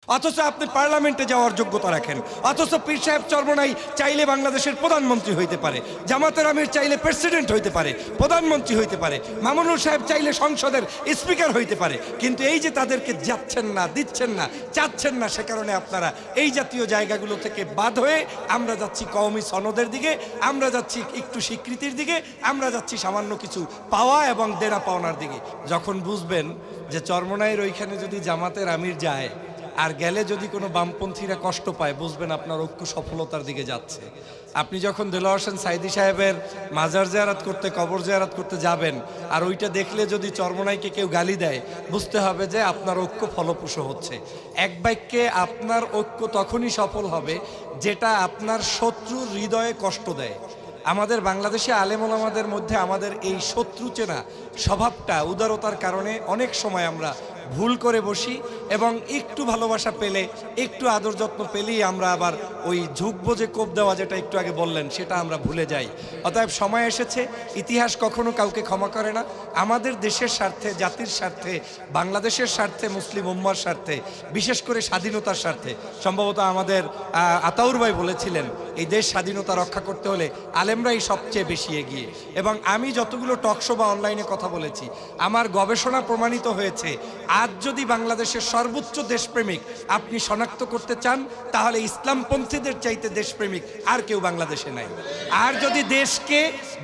অথচ আপনি পার্লামেন্টে যাওয়ার যোগ্যতা রাখেন। অথচ পীর সাহেব চরমোনাই চাইলে বাংলাদেশের প্রধানমন্ত্রী হইতে পারে, জামাতের আমির চাইলে প্রেসিডেন্ট হইতে পারে, প্রধানমন্ত্রী হইতে পারে, মামুনুল সাহেব চাইলে সংসদের স্পিকার হইতে পারে। কিন্তু এই যে তাদেরকে যাচ্ছেন না, দিচ্ছেন না, চাচ্ছেন না, সে কারণে আপনারা এই জাতীয় জায়গাগুলো থেকে বাদ হয়ে আমরা যাচ্ছি কওমি সনদের দিকে, আমরা যাচ্ছি একটু স্বীকৃতির দিকে, আমরা যাচ্ছি সামান্য কিছু পাওয়া এবং দেনা পাওনার দিকে। যখন বুঝবেন যে চরমোনাইয়ের ওইখানে যদি জামাতের আমির যায় আর গেলে যদি কোনো বামপন্থীরা কষ্ট পায়, বুঝবেন আপনার ঐক্য সফলতার দিকে যাচ্ছে। আপনি যখন দেলোয়ার হোসেন সাইদি সাহেবের মাজার জিয়ারত করতে, কবর জিয়ারত করতে যাবেন আর ওইটা দেখলে যদি চরমোনাইকে কেউ গালি দেয়, বুঝতে হবে যে আপনার ঐক্য ফলপ্রসূ হচ্ছে। এক বাক্যে আপনার ঐক্য তখনই সফল হবে যেটা আপনার শত্রুর হৃদয়ে কষ্ট দেয়। আমাদের বাংলাদেশে আলেম ওলামাদের মধ্যে আমাদের এই শত্রু চেনা স্বভাবটা, উদারতার কারণে অনেক সময় আমরা ভুল করে বসি এবং একটু ভালোবাসা পেলে, একটু আদর যত্ন পেলেই আমরা আবার ওই ঝুঁকবো যে কোপ দেওয়া, যেটা একটু আগে বললেন, সেটা আমরা ভুলে যাই। অতএব সময় এসেছে, ইতিহাস কখনো কাউকে ক্ষমা করে না। আমাদের দেশের স্বার্থে, জাতির স্বার্থে, বাংলাদেশের স্বার্থে, মুসলিম উম্মার স্বার্থে, বিশেষ করে স্বাধীনতার স্বার্থে, সম্ভবত আমাদের আতাউর ভাই বলেছিলেন এই দেশ স্বাধীনতা রক্ষা করতে হলে আলেমরাই সবচেয়ে বেশি এগিয়ে। এবং আমি যতগুলো টকশো বা অনলাইনে কথা বলেছি, আমার গবেষণা প্রমাণিত হয়েছে, আজ যদি বাংলাদেশের সর্বোচ্চ দেশপ্রেমিক আপনি শনাক্ত করতে চান, তাহলে ইসলামপন্থীদের চাইতে দেশপ্রেমিক আর কেউ বাংলাদেশে নাই। আর যদি দেশকে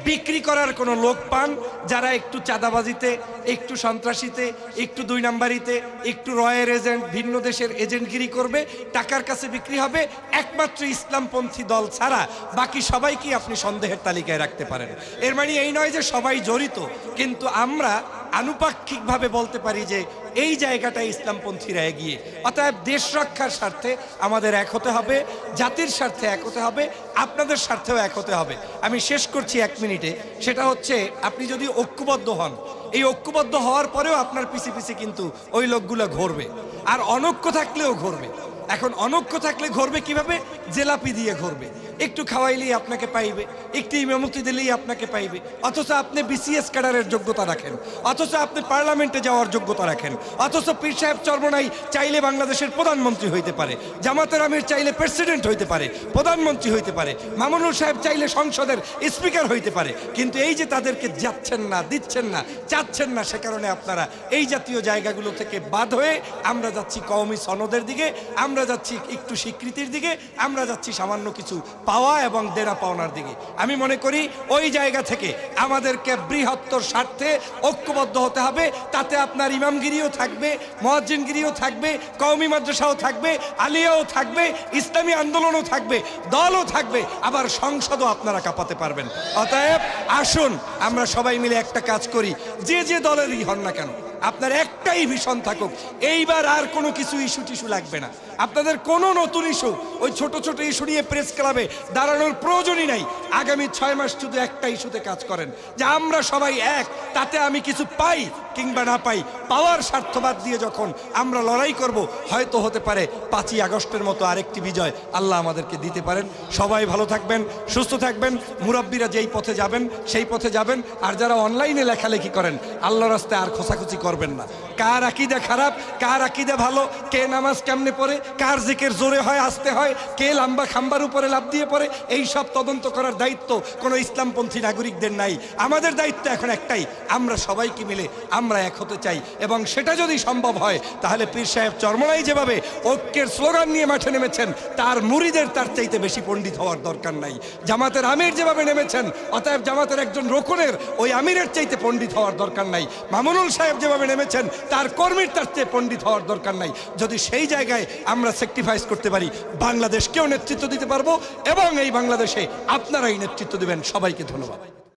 বিক্রি করার কোনো লোক পান, যারা একটু চাঁদাবাজিতে, একটু সন্ত্রাসীতে, একটু দুই নাম্বারিতে, একটু রয়ের এজেন্ট, ভিন্ন দেশের এজেন্টগিরি করবে, টাকার কাছে বিক্রি হবে, একমাত্র ইসলামপন্থী দল ছাড়া বাকি সবাইকে আপনি সন্দেহের তালিকায় রাখতে পারেন। এর মানে এই নয় যে সবাই জড়িত, কিন্তু আমরা আনুপাক্ষিকভাবে বলতে পারি যে এই জায়গাটায় ইসলামপন্থীরা এগিয়ে। অতএব দেশ রক্ষার স্বার্থে আমাদের এক হতে হবে, জাতির স্বার্থে এক হতে হবে, আপনাদের স্বার্থেও এক হতে হবে। আমি শেষ করছি 1 মিনিটে। সেটা হচ্ছে, আপনি যদি ঐক্যবদ্ধ হন, এই ঐক্যবদ্ধ হওয়ার পরেও আপনার পিছে পিছে কিন্তু ওই লোকগুলো ঘুরবে, আর অনৈক্য থাকলেও ঘুরবে। এখন অনৈক্য থাকলে ঘুরবে কিভাবে? জেলাপি দিয়ে ঘুরবে, একটু খাওয়াইলেই আপনাকে পাইবে, একটু ইমামতি দিলেই আপনাকে পাইবে। অথচ আপনি বিসিএস ক্যাডারের যোগ্যতা রাখেন, অথচ আপনি পার্লামেন্টে যাওয়ার যোগ্যতা রাখেন, অথচ পীর সাহেব চরমোনাই চাইলে বাংলাদেশের প্রধানমন্ত্রী হইতে পারে, জামাতের আমির চাইলে প্রেসিডেন্ট হইতে পারে, প্রধানমন্ত্রী হইতে পারে, মামুনুল সাহেব চাইলে সংসদের স্পিকার হইতে পারে। কিন্তু এই যে তাদেরকে যাচ্ছেন না, দিচ্ছেন না, চাচ্ছেন না, সে কারণে আপনারা এই জাতীয় জায়গাগুলো থেকে বাদ হয়ে আমরা যাচ্ছি কওমি সনদের দিকে, আমরা যাচ্ছি একটু স্বীকৃতির দিকে, আমরা যাচ্ছি সামান্য কিছু পাওয়া এবং দেনা পাওনার দিকে। আমি মনে করি ওই জায়গা থেকে আমাদেরকে বৃহত্তর স্বার্থে ঐক্যবদ্ধ হতে হবে। তাতে আপনার ইমামগিরিও থাকবে, মুয়াজ্জিনগিরিও থাকবে, কওমি মাদ্রাসাও থাকবে, আলিয়াও থাকবে, ইসলামী আন্দোলনও থাকবে, দলও থাকবে, আবার সংসদও আপনারা কাঁপাতে পারবেন। অতএব আসুন আমরা সবাই মিলে একটা কাজ করি, যে যে দলেরই হন না কেন, আপনার একটাই ভিশন থাকুক, এইবার আর কোনো কিছু ইস্যু টিস্যু লাগবে না। আপনাদের কোনো নতুন ইস্যু, ওই ছোট ছোট ইস্যু নিয়ে প্রেস ক্লাবে দাঁড়ানোর প্রয়োজনই নাই। আগামী 6 মাস শুধু একটা ইস্যুতে কাজ করেন, যে আমরা সবাই এক, তাতে আমি কিছু পাই কিংবা না পাই, পাওয়ার স্বার্থবাদ দিয়ে যখন আমরা লড়াই করব, হয়তো হতে পারে 5ই আগস্টের মতো আরেকটি বিজয় আল্লাহ আমাদেরকে দিতে পারেন। সবাই ভালো থাকবেন, সুস্থ থাকবেন, মুরাব্বিরা যেই পথে যাবেন সেই পথে যাবেন। আর যারা অনলাইনে লেখালেখি করেন, আল্লাহর রাস্তায় আর খোঁচাখুচি করবেন না। কার আকীদা খারাপ, কার আকীদা ভালো, কে নামাজ কেমনে পড়ে, কার জিকির জোরে হয় আসতে হয়, কে লম্বা খাম্বার উপরে লাফ দিয়ে পড়ে, এই সব তদন্ত করার দায়িত্ব কোনো ইসলামপন্থী নাগরিকদের নাই। আমাদের দায়িত্ব এখন একটাই, আমরা সবাইকে মিলে আমরা এক হতে চাই। এবং সেটা যদি সম্ভব হয়, তাহলে পীর সাহেব চরমোনাই যেভাবে ঐক্যের স্লোগান নিয়ে মাঠে নেমেছেন, তার মুরিদের তার চাইতে বেশি পণ্ডিত হওয়ার দরকার নাই। জামাতের আমির যেভাবে নেমেছেন, অতএব জামাতের একজন রোকনের ওই আমিরের চাইতে পণ্ডিত হওয়ার দরকার নাই। মামুনুল সাহেব যেভাবে নেমেছেন, তার কর্মীর তার চেয়ে পণ্ডিত হওয়ার দরকার নাই। যদি সেই জায়গায় আমরা স্যাক্রিফাইস করতে পারি, বাংলাদেশকেও নেতৃত্ব দিতে পারবো এবং এই বাংলাদেশে আপনারাই নেতৃত্ব দেবেন। সবাইকে ধন্যবাদ।